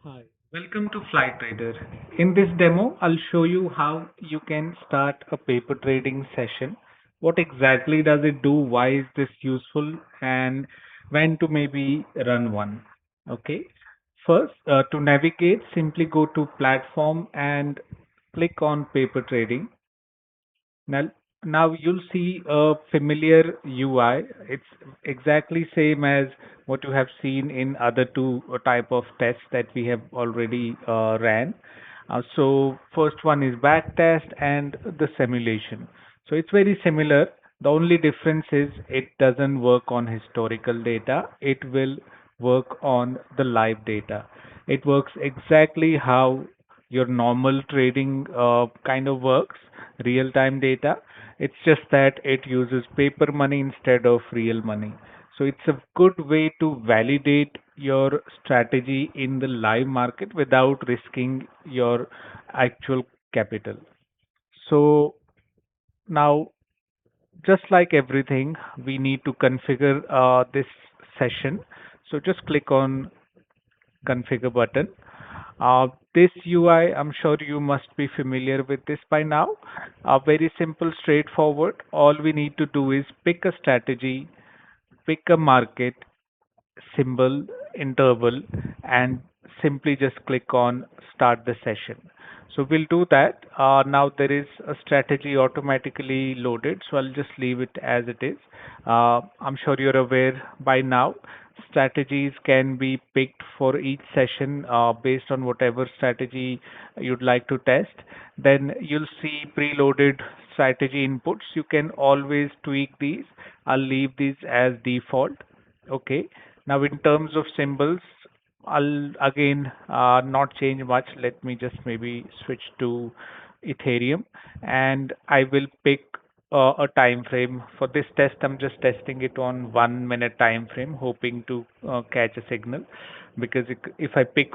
Hi, welcome to FlyTradr. In this demo, I'll show you how you can start a paper trading session. What exactly does it do? Why is this useful? And when to maybe run one. Okay. First, to navigate, simply go to platform and click on paper trading. Now, now you'll see a familiar UI. It's exactly same as what you have seen in other two type of tests that we have already ran. So first one is backtest and the simulation. So it's very similar. The only difference is it doesn't work on historical data. It will work on the live data. It works exactly how your normal trading kind of works, real time data. It's just that it uses paper money instead of real money. So it's a good way to validate your strategy in the live market without risking your actual capital. So now, just like everything, we need to configure this session. So just click on configure button. This UI, I'm sure you must be familiar with this by now. Very simple, straightforward. All we need to do is pick a strategy, pick a market, symbol, interval, and simply just click on start the session. So we'll do that. Now there is a strategy automatically loaded, so I'll just leave it as it is. I'm sure you're aware by now. Strategies can be picked for each session based on whatever strategy you'd like to test. Then you'll see preloaded strategy inputs. You can always tweak these. I'll leave these as default. Okay. Now, in terms of symbols, I'll again not change much. Let me just maybe switch to Ethereum, and I will pick a time frame. For this test, I'm just testing it on 1 minute time frame, hoping to catch a signal. Because if I pick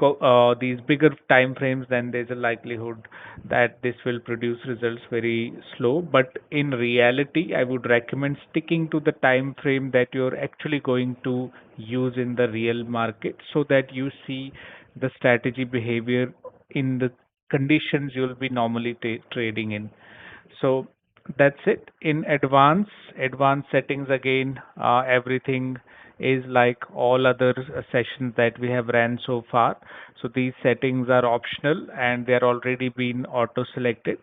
these bigger time frames, then there's a likelihood that this will produce results very slow. But in reality, I would recommend sticking to the time frame that you're actually going to use in the real market so that you see the strategy behavior in the conditions you'll be normally trading in. So that's it. In advanced settings again, everything is like all other sessions that we have ran so far. So these settings are optional and they are already been auto selected.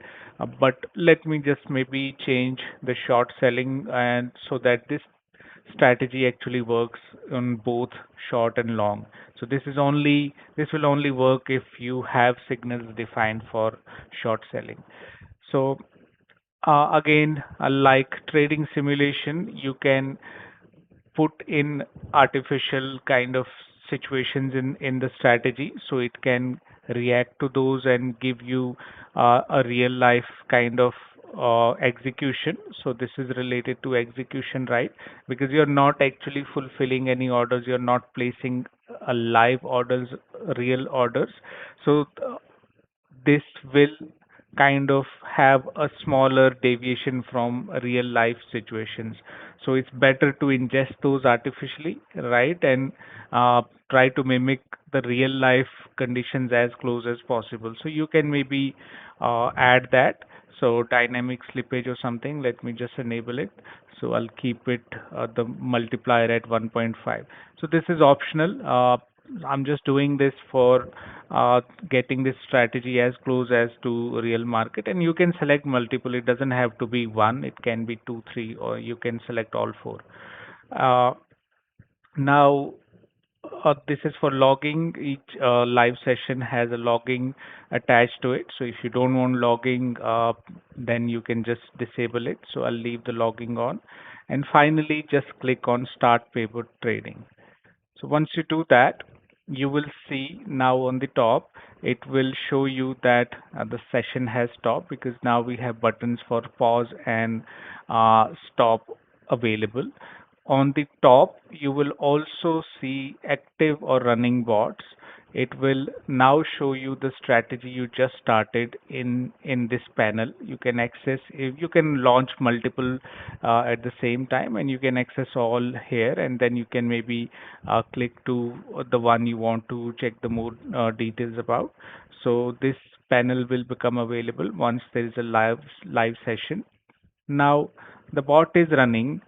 But let me just maybe change the short selling and so that this strategy actually works on both short and long. So this will only work if you have signals defined for short selling. So again, like trading simulation, you can put in artificial kind of situations in the strategy so it can react to those and give you a real life kind of execution. So this is related to execution, right? Because you're not actually fulfilling any orders, you're not placing live orders, real orders. So this will kind of have a smaller deviation from real life situations. So it's better to ingest those artificially, right? And try to mimic the real life conditions as close as possible. So you can maybe add that. So dynamic slippage or something, let me just enable it. So I'll keep it the multiplier at 1.5. So this is optional. I'm just doing this for getting this strategy as close as to real market, and you can select multiple. It doesn't have to be one, it can be two, three, or you can select all four. Uh, now this is for logging. Each live session has a logging attached to it. So if you don't want logging, then you can just disable it. So I'll leave the logging on. And finally, just click on Start Paper Trading. So once you do that, you will see now on the top, it will show you that the session has stopped because now we have buttons for pause and stop available. On the top, you will also see active or running bots. It will now show you the strategy you just started in this panel. You can access, you can launch multiple at the same time, and you can access all here, and then you can maybe click to the one you want to check the more details about. So this panel will become available once there is a live session. Now the bot is running,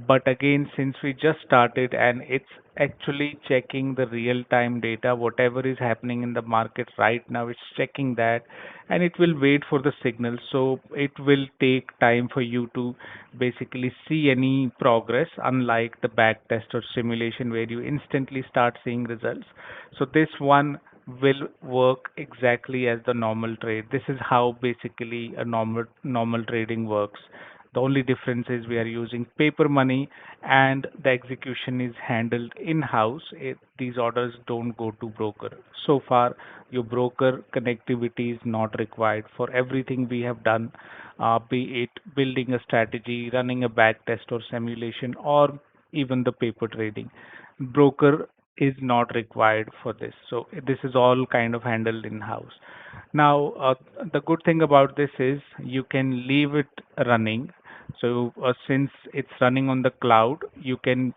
but again, since we just started and it's actually checking the real time data, whatever is happening in the market right now, it's checking that, and it will wait for the signal. So it will take time for you to basically see any progress, unlike the back test or simulation where you instantly start seeing results. So this one will work exactly as the normal trade. This is how basically a normal trading works. The only difference is we are using paper money and the execution is handled in-house. These orders don't go to broker. So far, your broker connectivity is not required for everything we have done, be it building a strategy, running a back test or simulation, or even the paper trading. Broker is not required for this. So this is all kind of handled in-house. Now, the good thing about this is you can leave it running. So since it's running on the cloud, you can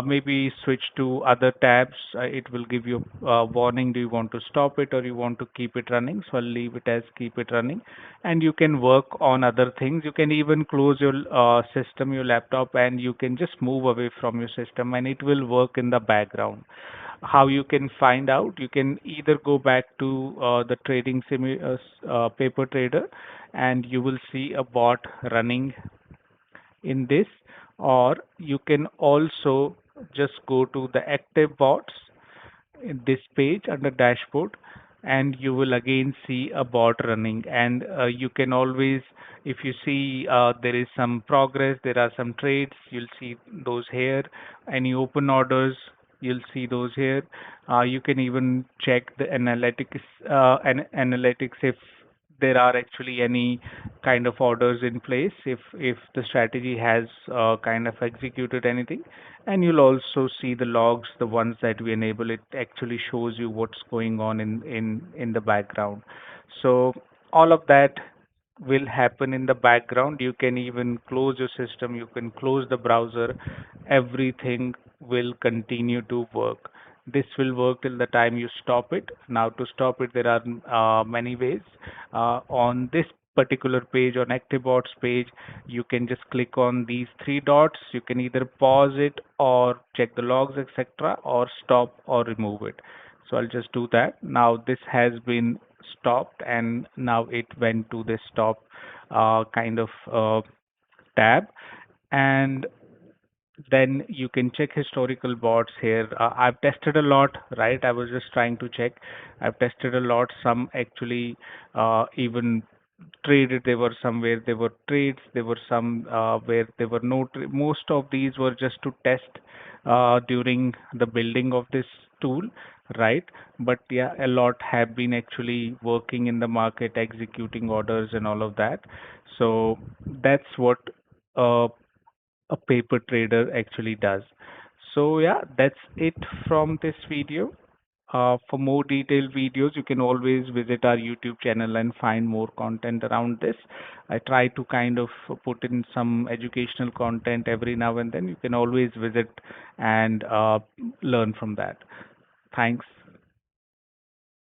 maybe switch to other tabs. It will give you a warning. Do you want to stop it or you want to keep it running? So I'll leave it as keep it running, and you can work on other things. You can even close your system, your laptop, and you can just move away from your system, and it will work in the background. How you can find out? You can either go back to the paper trader, and you will see a bot running in this, or you can also just go to the active bots in this page under dashboard, and you will again see a bot running. And you can always, if you see there is some progress, there are some trades, you'll see those here. Any open orders, you'll see those here. You can even check the analytics if there are actually any kind of orders in place, if the strategy has kind of executed anything. And you'll also see the logs, the ones that we enable. It actually shows you what's going on in the background. So all of that will happen in the background. You can even close your system, you can close the browser, everything will continue to work. This will work till the time you stop it. Now, to stop it, there are many ways. On this particular page, on ActiveBots page, you can just click on these three dots. You can either pause it or check the logs, etc., or stop or remove it. So I'll just do that. Now this has been stopped, and now it went to the stop kind of tab. And then you can check historical bots here. I've tested a lot, right? I was just trying to check. I've tested a lot. Some actually even traded. There were some where there were trades. There were some where there were no. Most of these were just to test during the building of this tool, right? But yeah, a lot have been actually working in the market, executing orders and all of that. So that's what uh, a paper trader actually does. So yeah, that's it from this video. For more detailed videos, you can always visit our YouTube channel and find more content around this. I try to kind of put in some educational content every now and then. You can always visit and learn from that. Thanks.